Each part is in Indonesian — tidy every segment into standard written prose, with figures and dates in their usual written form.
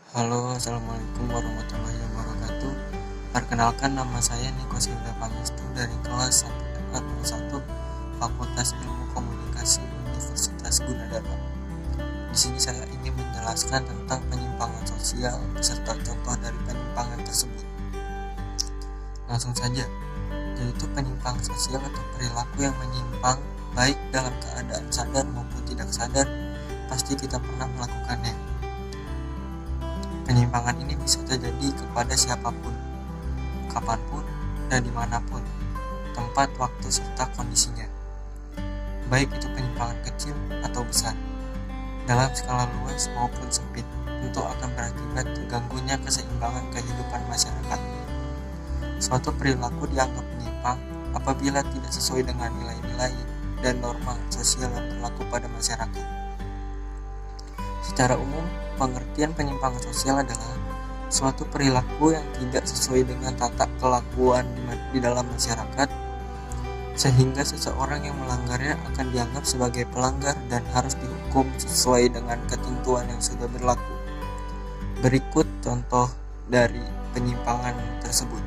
Halo, assalamualaikum warahmatullahi wabarakatuh. Perkenalkan, nama saya Niko Silda Pangestu dari kelas 1 Fakultas Ilmu Komunikasi Universitas Gunadarma. Di sini saya ingin menjelaskan tentang penyimpangan sosial beserta contoh dari penyimpangan tersebut. Langsung saja, yaitu penyimpangan sosial atau perilaku yang menyimpang baik dalam keadaan sadar maupun tidak sadar, pasti kita pernah melakukannya. Penyimpangan ini bisa terjadi kepada siapapun, kapanpun, dan dimanapun, tempat, waktu, serta kondisinya. Baik itu penyimpangan kecil atau besar, dalam skala luas maupun sempit, tentu akan berakibat terganggunya keseimbangan kehidupan masyarakat. Suatu perilaku dianggap menyimpang apabila tidak sesuai dengan nilai-nilai dan norma sosial yang berlaku pada masyarakat. Secara umum, pengertian penyimpangan sosial adalah suatu perilaku yang tidak sesuai dengan tata kelakuan di dalam masyarakat, sehingga seseorang yang melanggarnya akan dianggap sebagai pelanggar dan harus dihukum sesuai dengan ketentuan yang sudah berlaku. Berikut contoh dari penyimpangan tersebut.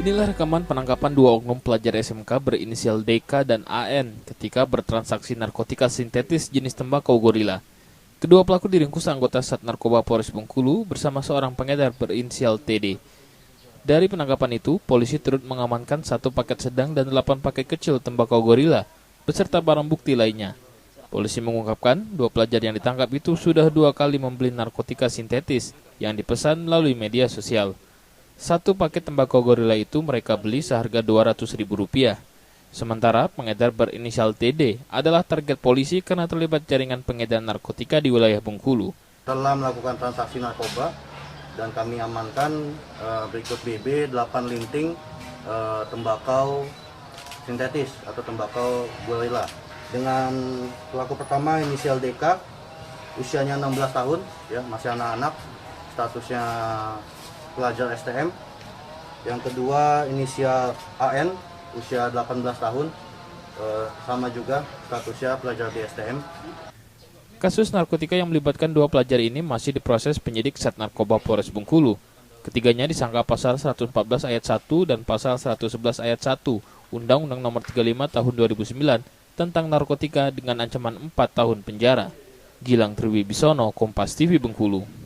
Inilah rekaman penangkapan dua oknum pelajar SMK berinisial DK dan AN ketika bertransaksi narkotika sintetis jenis tembakau gorila. Kedua pelaku diringkus anggota Sat Narkoba Polres Bengkulu bersama seorang pengedar berinisial TD. Dari penangkapan itu, polisi turut mengamankan 1 paket sedang dan 8 paket kecil tembakau gorila beserta barang bukti lainnya. Polisi mengungkapkan, 2 pelajar yang ditangkap itu sudah 2 kali membeli narkotika sintetis yang dipesan melalui media sosial. 1 paket tembakau gorila itu mereka beli seharga Rp200.000. Sementara pengedar berinisial TD adalah target polisi karena terlibat jaringan pengedaran narkotika di wilayah Bengkulu. Telah melakukan transaksi narkoba dan kami amankan berikut BB 8 linting tembakau sintetis atau tembakau gorila. Dengan pelaku pertama inisial DK, usianya 16 tahun, ya masih anak-anak, statusnya pelajar STM. Yang kedua inisial AN, usia 18 tahun, sama juga statusnya pelajar di STM. Kasus narkotika yang melibatkan 2 pelajar ini masih diproses penyidik Sat Narkoba Polres Bengkulu. Ketiganya disangka pasal 114 ayat 1 dan pasal 111 ayat 1 Undang-Undang Nomor 35 Tahun 2009 tentang narkotika dengan ancaman 4 tahun penjara. Gilang Triwibisono, Kompas TV Bengkulu.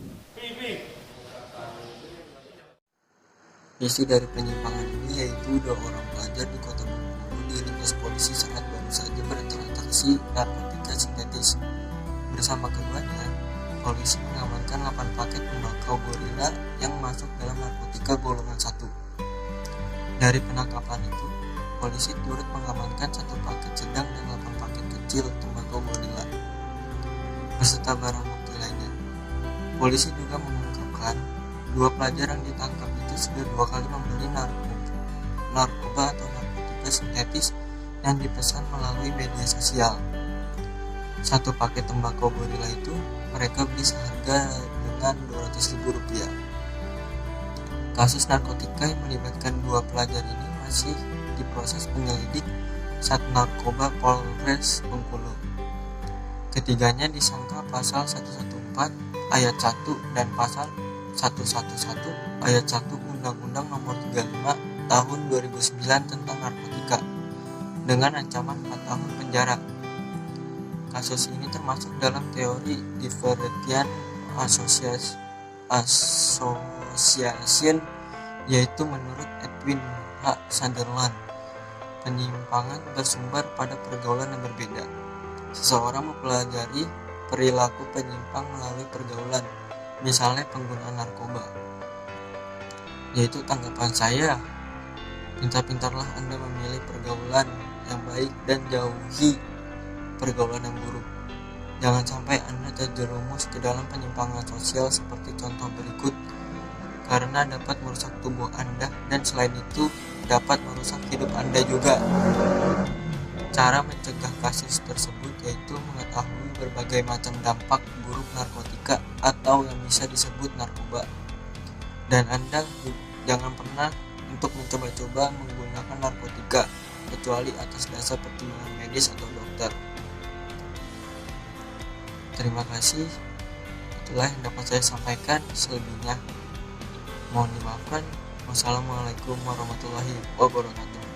Isi dari penyimpangan ini yaitu 2 orang pelajar di kota Bengkulu diringkus polisi saat baru saja bertransaksi narkotika sintetis. Bersama keduanya, polisi mengamankan 8 paket tembakau gorila yang masuk dalam narkotika golongan 1. Dari penangkapan itu, polisi turut mengamankan 1 paket sedang dan 8 paket kecil tembakau gorila beserta barang bukti lainnya. Polisi juga mengungkapkan 2 pelajar yang ditangkap itu sudah 2 kali membeli narkoba atau narkotika sintetis yang dipesan melalui media sosial. 1 paket tembakau gorila itu mereka beli seharga dengan Rp200.000. Kasus narkotika yang melibatkan 2 pelajar ini masih diproses penyelidik Sat Narkoba Polres Bengkulu. Ketiganya disangka pasal 114 ayat 1 dan pasal 111 ayat 1 Undang-Undang Nomor 35 Tahun 2009 tentang narkotika dengan ancaman 4 tahun penjara. Kasus ini termasuk dalam teori divergent association, yaitu menurut Edwin H. Sutherland, penyimpangan bersumber pada pergaulan yang berbeda. Seseorang mempelajari perilaku penyimpang melalui pergaulan, misalnya penggunaan narkoba. Yaitu tanggapan saya, pintar-pintarlah Anda memilih pergaulan yang baik dan jauhi pergaulan yang buruk. Jangan sampai Anda terjerumus ke dalam penyimpangan sosial seperti contoh berikut, karena dapat merusak tubuh Anda dan selain itu dapat merusak hidup Anda juga. Cara mencegah kasus tersebut yaitu mengetahui berbagai macam dampak buruk narkotika atau yang bisa disebut narkoba. Dan Anda jangan pernah untuk mencoba-coba menggunakan narkotika kecuali atas dasar pertimbangan medis atau dokter. Terima kasih. Itulah yang dapat saya sampaikan. Selebihnya mohon dimaafkan. Wassalamualaikum warahmatullahi wabarakatuh.